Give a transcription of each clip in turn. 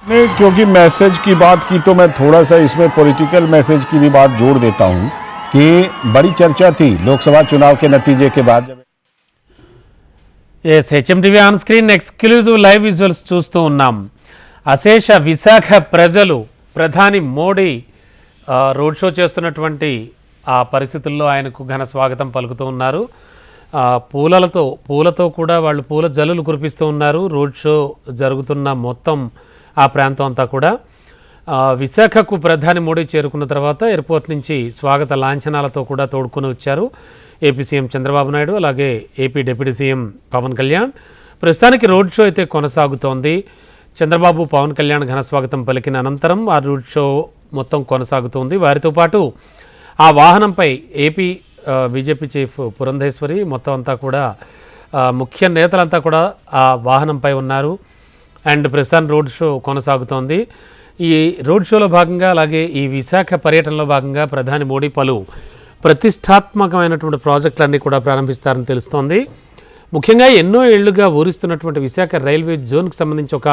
नहीं, क्योंकि मैसेज की बात की तो मैं थोड़ा सा इसमें पॉलिटिकल मैसेज की भी बात जोड़ देता हूं कि बड़ी चर्चा थी लोकसभा चुनाव के नतीजे के बाद जब S HM TV on screen exclusive live visuals చూస్తూ ఉన్నాం. అశేష విశాఖ ప్రజలు ప్రధాని మోడీ రోడ్ షో చేస్తున్నటువంటి ఆ పరిస్థితుల్లో ఆయనకు ఘన స్వాగతం పలుకుతూ ఉన్నారు. పూలతో కూడా వాళ్ళు పూల జల్లులు కురిపిస్తూ ఉన్నారు. రోడ్ షో జరుగుతున్న మొత్తం ఆ ప్రాంతం అంతా కూడా. విశాఖకు ప్రధాని మోడీ చేరుకున్న తర్వాత ఎయిర్పోర్ట్ నుంచి స్వాగత లాంఛనాలతో కూడా తోడుకొని వచ్చారు ఏపీ సీఎం చంద్రబాబు నాయుడు, అలాగే AP deputy CM Pawan Kalyan. ప్రస్తుతానికి రోడ్ షో అయితే కొనసాగుతోంది. చంద్రబాబు పవన్ కళ్యాణ్ ఘన స్వాగతం పలికిన అనంతరం ఆ రోడ్ షో మొత్తం కొనసాగుతోంది. వారితో పాటు ఆ వాహనంపై ఏపీ బీజేపీ చీఫ్ పురంధేశ్వరి మొత్తం అంతా కూడా ముఖ్య నేతలంతా కూడా ఆ వాహనంపై ఉన్నారు. అండ్ ప్రస్తుతం రోడ్ షో కొనసాగుతోంది. ఈ రోడ్ షోలో భాగంగా అలాగే ఈ విశాఖ పర్యటనలో భాగంగా ప్రధాని మోడీ పలు ప్రతిష్టాత్మకమైనటువంటి ప్రాజెక్టులన్నీ కూడా ప్రారంభిస్తారని తెలుస్తోంది. ముఖ్యంగా ఎన్నో ఏళ్లుగా ఊరిస్తున్నటువంటి విశాఖ రైల్వే జోన్కి సంబంధించి ఒక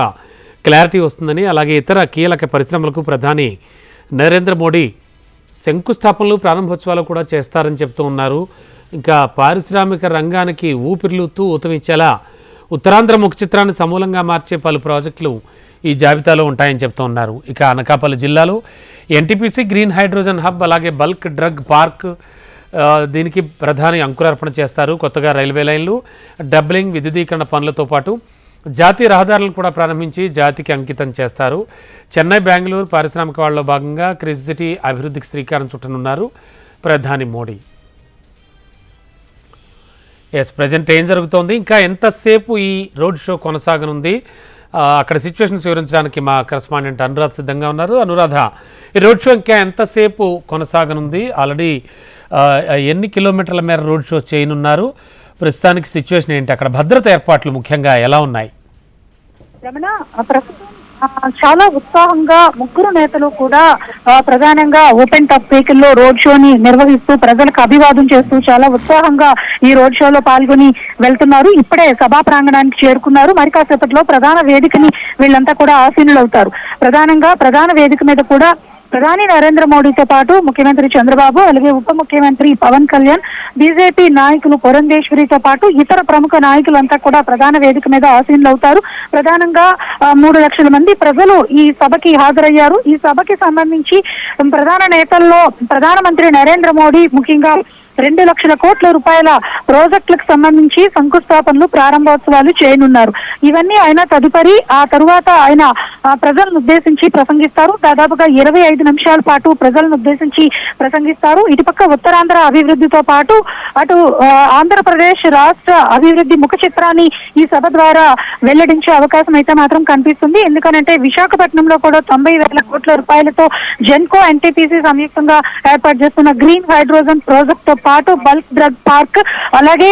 క్లారిటీ వస్తుందని, అలాగే ఇతర కీలక పరిశ్రమలకు ప్రధాని నరేంద్ర మోడీ శంకుస్థాపనలు ప్రారంభోత్సవాలు కూడా చేస్తారని చెప్తూ ఉన్నారు. ఇంకా పారిశ్రామిక రంగానికి ఊపిరిలూతూ ఊతమిచ్చేలా ఉత్తరాంధ్ర ముఖ చిత్రాన్ని సమూలంగా మార్చే పలు ప్రాజెక్టులు ఈ జాబితాలో ఉంటాయని చెప్తూ ఉన్నారు. ఇక అనకాపల్లి జిల్లాలో ఎన్టీపీసీ గ్రీన్ హైడ్రోజన్ హబ్, అలాగే బల్క్ డ్రగ్ పార్క్, దీనికి ప్రధాని అంకురార్పణ చేస్తారు. కొత్తగా రైల్వే లైన్లు, డబ్లింగ్, విద్యుదీకరణ పనులతో పాటు జాతీయ రహదారులను కూడా ప్రారంభించి జాతికి అంకితం చేస్తారు. చెన్నై, బెంగళూరు పారిశ్రామిక వాళ్ళలో భాగంగా క్రిజ్ సిటీ అభివృద్ధికి శ్రీకారం చుట్టనున్నారు ప్రధాని మోడీ. ప్రజెంట్ ఏం జరుగుతోంది, ఇంకా ఎంతసేపు ఈ రోడ్ షో కొనసాగనుంది, అక్కడ సిచ్యువేషన్స్ వివరించడానికి మా కరెస్పాండెంట్ అనురాధ సిద్ధంగా ఉన్నారు. అనురాధ, ఈ రోడ్ షో ఇంకా ఎంతసేపు కొనసాగనుంది? ఆల్రెడీ ఎన్ని కిలోమీటర్ల మేర రోడ్ షో చేయనున్నారు? ప్రస్తుతానికి సిచ్యువేషన్ ఏంటి? అక్కడ భద్రత ఏర్పాట్లు ముఖ్యంగా ఎలా ఉన్నాయి? రమణ, ప్రస్తుతం చాలా ఉత్సాహంగా ముగ్గురు నేతలు కూడా ప్రధానంగా ఓపెన్ టాప్ వెహికల్ లో రోడ్ షోని నిర్వహిస్తూ ప్రజలకు అభివాదం చేస్తూ చాలా ఉత్సాహంగా ఈ రోడ్ షోలో పాల్గొని వెళ్తున్నారు. ఇప్పుడే సభా ప్రాంగణానికి చేరుకున్నారు. మరి కాసేపట్లో ప్రధాన వేదికని వీళ్ళంతా కూడా ఆసీనులవుతారు. ప్రధానంగా ప్రధాన వేదిక మీద కూడా ప్రధాని నరేంద్ర మోడీతో పాటు ముఖ్యమంత్రి చంద్రబాబు, అలాగే ఉప ముఖ్యమంత్రి పవన్ కళ్యాణ్, బీజేపీ నాయకులు పురంధేశ్వరితో పాటు ఇతర ప్రముఖ నాయకులంతా కూడా ప్రధాన వేదిక మీద ఆసీనులవుతారు. ప్రధానంగా 3 లక్షల మంది ప్రజలు ఈ సభకి హాజరయ్యారు. ఈ సభకి సంబంధించి ప్రధాన నేతల్లో ప్రధానమంత్రి నరేంద్ర మోడీ ముఖ్యంగా 2 లక్షల కోట్ల రూపాయల ప్రాజెక్టులకు సంబంధించి శంకుస్థాపనలు, ప్రారంభోత్సవాలు చేయనున్నారు. ఇవన్నీ ఆయన తదుపరి ఆ తరువాత ఆయన ప్రజలను ఉద్దేశించి ప్రసంగిస్తారు. దాదాపుగా 25 నిమిషాల పాటు ప్రజలను ఉద్దేశించి ప్రసంగిస్తారు. ఇటుపక్క ఉత్తరాంధ్ర అభివృద్ధితో పాటు అటు ఆంధ్రప్రదేశ్ రాష్ట్ర అభివృద్ధి ముఖ చిత్రాన్ని ఈ సభ ద్వారా వెల్లడించే అవకాశం అయితే మాత్రం కనిపిస్తుంది. ఎందుకంటే విశాఖపట్నంలో కూడా 90,000 కోట్ల రూపాయలతో జెన్కో, ఎన్టీపీసీ సంయుక్తంగా ఏర్పాటు చేస్తున్న గ్రీన్ హైడ్రోజన్ ప్రాజెక్ట్ తో పాటు బల్క్ డ్రగ్ పార్క్, అలాగే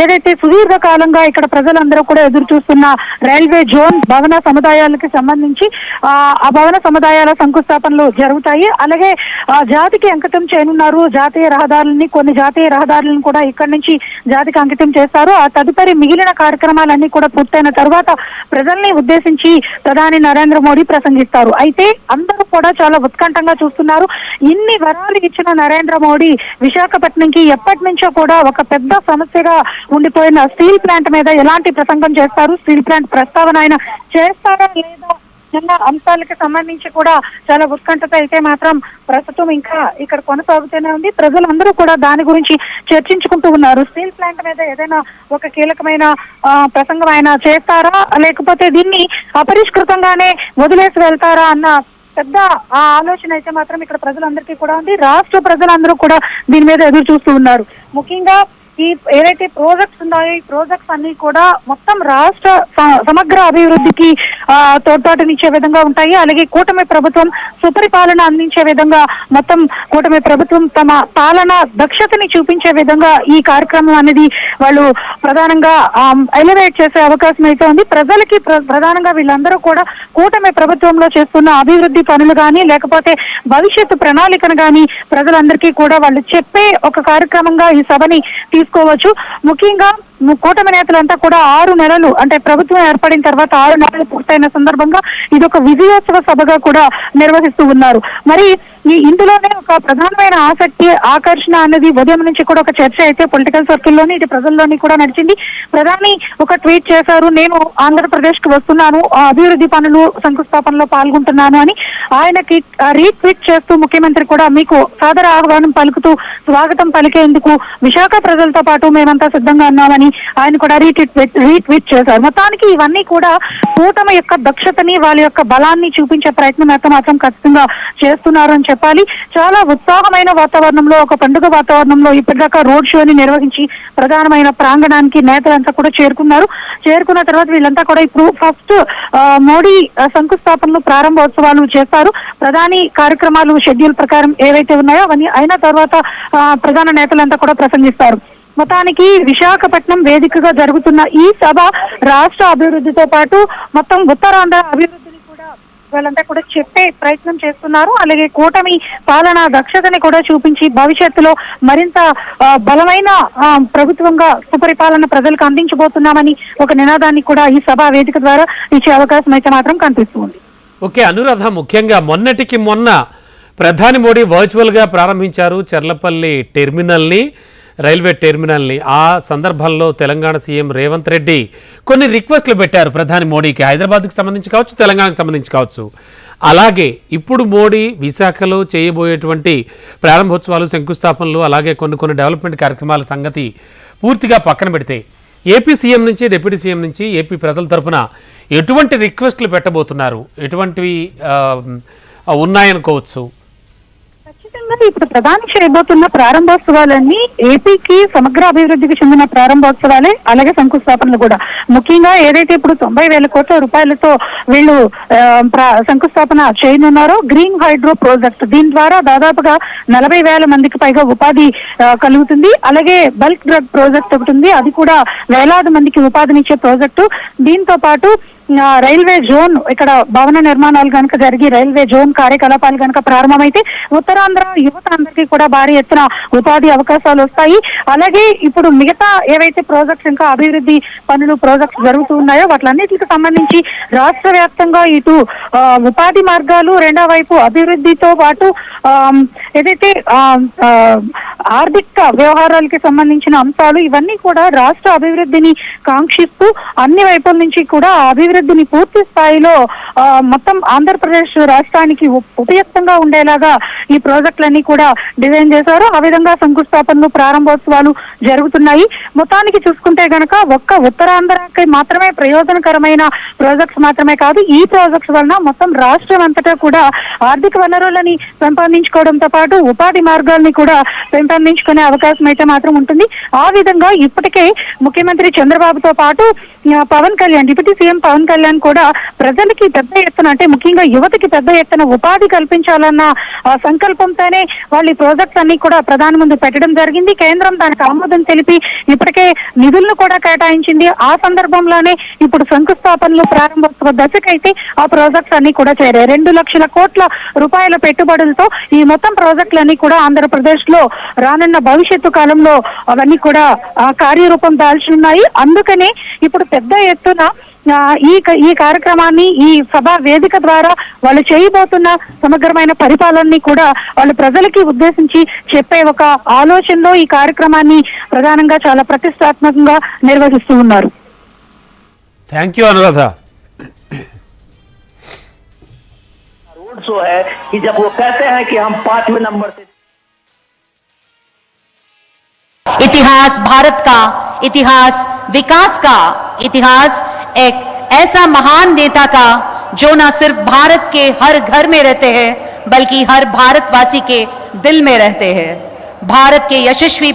ఏదైతే సుదీర్ఘ కాలంగా ఇక్కడ ప్రజలందరూ కూడా ఎదురు చూస్తున్న రైల్వే జోన్ భవన సముదాయాలకి సంబంధించి ఆ భవన సముదాయాల శంకుస్థాపనలు జరుగుతాయి. అలాగే జాతికి అంకితం చేయనున్నారు. జాతీయ రహదారులని, కొన్ని జాతీయ రహదారులను కూడా ఇక్కడి నుంచి జాతికి అంకితం చేస్తారు. ఆ తదుపరి మిగిలిన కార్యక్రమాలన్నీ కూడా పూర్తయిన తర్వాత ప్రజల్ని ఉద్దేశించి ప్రధాని నరేంద్ర మోడీ ప్రసంగిస్తారు. అయితే అందరూ కూడా చాలా ఉత్కంఠంగా చూస్తున్నారు. ఇన్ని వరాలు ఇచ్చిన నరేంద్ర మోడీ విశాఖపట్నంకి ఎప్పటి నుంచో కూడా ఒక పెద్ద సమస్యగా ఉండిపోయిన స్టీల్ ప్లాంట్ మీద ఎలాంటి ప్రసంగం చేస్తారు, స్టీల్ ప్లాంట్ ప్రస్తావన ఆయన చేస్తారా లేదా అన్న అంశాలకు సంబంధించి కూడా చాలా ఉత్కంఠత అయితే మాత్రం ప్రస్తుతం ఇంకా ఇక్కడ కొనసాగుతూనే ఉంది. ప్రజలందరూ కూడా దాని గురించి చర్చించుకుంటూ ఉన్నారు. స్టీల్ ప్లాంట్ మీద ఏదైనా ఒక కీలకమైన ప్రసంగం ఆయన చేస్తారా, లేకపోతే దీన్ని అపరిష్కృతంగానే వదిలేసి వెళ్తారా అన్న పెద్ద ఆలోచన అయితే మాత్రం ఇక్కడ ప్రజలందరికీ కూడా ఉంది. రాష్ట్ర ప్రజలందరూ కూడా దీని మీద ఎదురు చూస్తూ ఉన్నారు. ముఖ్యంగా ఈ ఏదైతే ప్రాజెక్ట్స్ ఉన్నాయో ఈ ప్రాజెక్ట్స్ అన్ని కూడా మొత్తం రాష్ట్ర సమగ్ర అభివృద్ధికి తోడ్పాటునిచ్చే విధంగా ఉంటాయి. అలాగే కూటమి ప్రభుత్వం సుపరిపాలన అందించే విధంగా మొత్తం కూటమి ప్రభుత్వం తమ పాలన దక్షతని చూపించే విధంగా ఈ కార్యక్రమం అనేది వాళ్ళు ప్రధానంగా ఎలివేట్ చేసే అవకాశం అయితే ఉంది. ప్రజలకి ప్రధానంగా వీళ్ళందరూ కూడా కూటమి ప్రభుత్వంలో చేస్తున్న అభివృద్ధి పనులు కానీ లేకపోతే భవిష్యత్తు ప్రణాళికను కానీ ప్రజలందరికీ కూడా వాళ్ళు చెప్పే ఒక కార్యక్రమంగా ఈ సభని తీసుకోవచ్చు. ముఖ్యంగా కూటమి నేతలంతా కూడా 6 నెలలు అంటే ప్రభుత్వం ఏర్పడిన తర్వాత 6 నెలలు పూర్తయిన సందర్భంగా ఇది ఒక విజయోత్సవ సభగా కూడా నిర్వహిస్తూ ఉన్నారు. మరి ఇందులోనే ఒక ప్రధానమైన ఆసక్తి ఆకర్షణ అనేది ఉదయం నుంచి కూడా ఒక చర్చ అయితే పొలిటికల్ సర్కిల్లోని ఇటు ప్రజల్లోని కూడా నడిచింది. ప్రధాని ఒక ట్వీట్ చేశారు, నేను ఆంధ్రప్రదేశ్ కు వస్తున్నాను, అభివృద్ధి పనులు శంకుస్థాపనలో పాల్గొంటున్నాను అని. ఆయనకి రీట్వీట్ చేస్తూ ముఖ్యమంత్రి కూడా మీకు సాదర ఆహ్వానం పలుకుతూ స్వాగతం పలికేందుకు విశాఖ ప్రజలతో పాటు మేమంతా సిద్ధంగా ఉన్నామని ఆయన కూడా రీట్వీట్ చేశారు. మొత్తానికి ఇవన్నీ కూడా కూటమి యొక్క దక్షతని వాళ్ళ యొక్క బలాన్ని చూపించే ప్రయత్నం అయితే మాత్రం ఖచ్చితంగా చేస్తున్నారు అని చెప్పాలి. చాలా ఉత్సాహమైన వాతావరణంలో, ఒక పండుగ వాతావరణంలో ఇప్పటిదాకా రోడ్ షోని నిర్వహించి ప్రధానమైన ప్రాంగణానికి నేతలంతా కూడా చేరుకున్నారు. చేరుకున్న తర్వాత వీళ్ళంతా కూడా ఇప్పుడు ఫస్ట్ మోడీ శంకుస్థాపనలు ప్రారంభోత్సవాలు చేస్తారు. ప్రధాని కార్యక్రమాలు షెడ్యూల్ ప్రకారం ఏవైతే ఉన్నాయో అవన్నీ అయిన తర్వాత ప్రధాన నేతలంతా కూడా ప్రసంగిస్తారు. మొత్తానికి విశాఖపట్నం వేదికగా జరుగుతున్న ఈ సభ రాష్ట్ర అభివృద్ధితో పాటు మొత్తం ఉత్తరాంధ్ర అభివృద్ధిని కూడా వాళ్ళంతా కూడా చెప్పే ప్రయత్నం చేస్తున్నారు. అలాగే కూటమి పాలనా దక్షతని కూడా చూపించి భవిష్యత్తులో మరింత బలమైన ప్రభుత్వంగా సుపరిపాలన ప్రజలకు అందించబోతున్నామని ఒక నినాదాన్ని కూడా ఈ సభా వేదిక ద్వారా ఇచ్చే అవకాశం అయితే మాత్రం కనిపిస్తుంది. ఓకే అనురాధ, ముఖ్యంగా మొన్నటికి మొన్న ప్రధాని మోడీ వర్చువల్గా ప్రారంభించారు చర్లపల్లి టెర్మినల్ని, రైల్వే టెర్మినల్ని. ఆ సందర్భంలో తెలంగాణ సీఎం రేవంత్ రెడ్డి కొన్ని రిక్వెస్ట్లు పెట్టారు ప్రధాని మోడీకి, హైదరాబాద్కి సంబంధించి కావచ్చు, తెలంగాణకు సంబంధించి కావచ్చు. అలాగే ఇప్పుడు మోడీ విశాఖలో చేయబోయేటువంటి ప్రారంభోత్సవాలు, శంకుస్థాపనలు, అలాగే కొన్ని డెవలప్మెంట్ కార్యక్రమాల సంగతి పూర్తిగా పక్కన పెడితే ఏపీ సీఎం నుంచి, డిప్యూటీ సీఎం నుంచి ఏపీ ప్రజల తరపున ఎటువంటి రిక్వెస్ట్లు పెట్టబోతున్నారు, ఎటువంటివి ఉన్నాయనుకోవచ్చు? ఖచ్చితంగా ఇప్పుడు ప్రధాని చేయబోతున్న ప్రారంభోత్సవాలన్నీ ఏపీకి సమగ్ర అభివృద్ధికి చెందిన ప్రారంభోత్సవాలే, అలాగే శంకుస్థాపనలు కూడా. ముఖ్యంగా ఏదైతే ఇప్పుడు 90,000 కోట్ల రూపాయలతో వీళ్ళు శంకుస్థాపన చేయనున్నారో గ్రీన్ హైడ్రో ప్రాజెక్ట్, దీని ద్వారా దాదాపుగా 40,000 మందికి పైగా ఉపాధి కలుగుతుంది. అలాగే బల్క్ డ్రగ్ ప్రాజెక్ట్ ఒకటి ఉంది, అది కూడా వేలాది మందికి ఉపాధినిచ్చే ప్రాజెక్టు. దీంతో పాటు రైల్వే జోన్, ఇక్కడ భవన నిర్మాణాలు కనుక జరిగి రైల్వే జోన్ కార్యకలాపాలు కనుక ప్రారంభమైతే ఉత్తరాంధ్ర యువత అందరికీ కూడా భారీ ఎత్తున ఉపాధి అవకాశాలు వస్తాయి. అలాగే ఇప్పుడు మిగతా ఏవైతే ప్రాజెక్ట్స్ ఇంకా అభివృద్ధి పనులు ప్రాజెక్ట్స్ జరుగుతూ ఉన్నాయో వాటిలన్నిటికి సంబంధించి రాష్ట్ర వ్యాప్తంగా ఇటు ఉపాధి మార్గాలు, రెండో వైపు అభివృద్ధితో పాటు ఏదైతే ఆర్థిక వ్యవహారాలకి సంబంధించిన అంశాలు ఇవన్నీ కూడా రాష్ట్ర అభివృద్ధిని కాంక్షిస్తూ అన్ని వైపుల నుంచి కూడా అభివృద్ధిని పూర్తి స్థాయిలో మొత్తం ఆంధ్రప్రదేశ్ రాష్ట్రానికి ఉపయుక్తంగా ఉండేలాగా ఈ ప్రాజెక్టులన్నీ కూడా డిజైన్ చేశారు. ఆ విధంగా శంకుస్థాపనలు, ప్రారంభోత్సవాలు జరుగుతున్నాయి. మొత్తానికి చూసుకుంటే గనక ఒక్క ఉత్తరాంధ్రకి మాత్రమే ప్రయోజనకరమైన ప్రాజెక్ట్స్ మాత్రమే కాదు, ఈ ప్రాజెక్ట్స్ వలన మొత్తం రాష్ట్రం అంతటా కూడా ఆర్థిక వనరులని పెంపొందించుకోవడంతో పాటు ఉపాధి మార్గాల్ని కూడా పెంపొందించుకునే అవకాశం అయితే మాత్రం ఉంటుంది. ఆ విధంగా ఇప్పటికే ముఖ్యమంత్రి చంద్రబాబుతో పాటు పవన్ కళ్యాణ్, డిప్యూటీ సీఎం పవన్ కళ్యాణ్ కూడా ప్రజలకి పెద్ద ఎత్తున, అంటే ముఖ్యంగా యువతకి పెద్ద ఎత్తున ఉపాధి కల్పించాలన్న సంకల్పంతోనే వాళ్ళు ఈ ప్రాజెక్ట్స్ అన్ని కూడా ప్రధాని ముందు పెట్టడం జరిగింది. కేంద్రం దానికి ఆమోదం తెలిపి ఇప్పటికే నిధులను కూడా కేటాయించింది. ఆ సందర్భంలోనే ఇప్పుడు శంకుస్థాపనలు, ప్రారంభోత్సవ దశకైతే ఆ ప్రాజెక్ట్స్ అన్ని కూడా చేరాయి. 2 లక్షల కోట్ల రూపాయల పెట్టుబడులతో ఈ మొత్తం ప్రాజెక్టులన్నీ కూడా ఆంధ్రప్రదేశ్ లో రానున్న భవిష్యత్తు కాలంలో అవన్నీ కూడా కార్యరూపం దాల్చున్నాయి. అందుకనే ఇప్పుడు పెద్ద ఎత్తున ఈ కార్యక్రమాన్ని, ఈ సభా వేదిక ద్వారా వాళ్ళు చేయబోతున్న సమగ్రమైన పరిపాలనని కూడా వాళ్ళు ప్రజలకి ఉద్దేశించి చెప్పే ఒక ఆలోచనలో ఈ కార్యక్రమాన్ని ప్రధానంగా చాలా ప్రతిష్టాత్మకంగా నిర్వహిస్తూ ఉన్నారు. Thank you Anuradha. Road show है कि जब वो कहते हैं कि हम 5वें नंबर से, इतिहास भारत का, इतिहास विकास का, इतिहास एक ऐसा महान नेता का जो न सिर्फ भारत के हर घर में रहते हैं बल्कि हर भारतवासी के दिल में रहते हैं. भारत के यशस्वी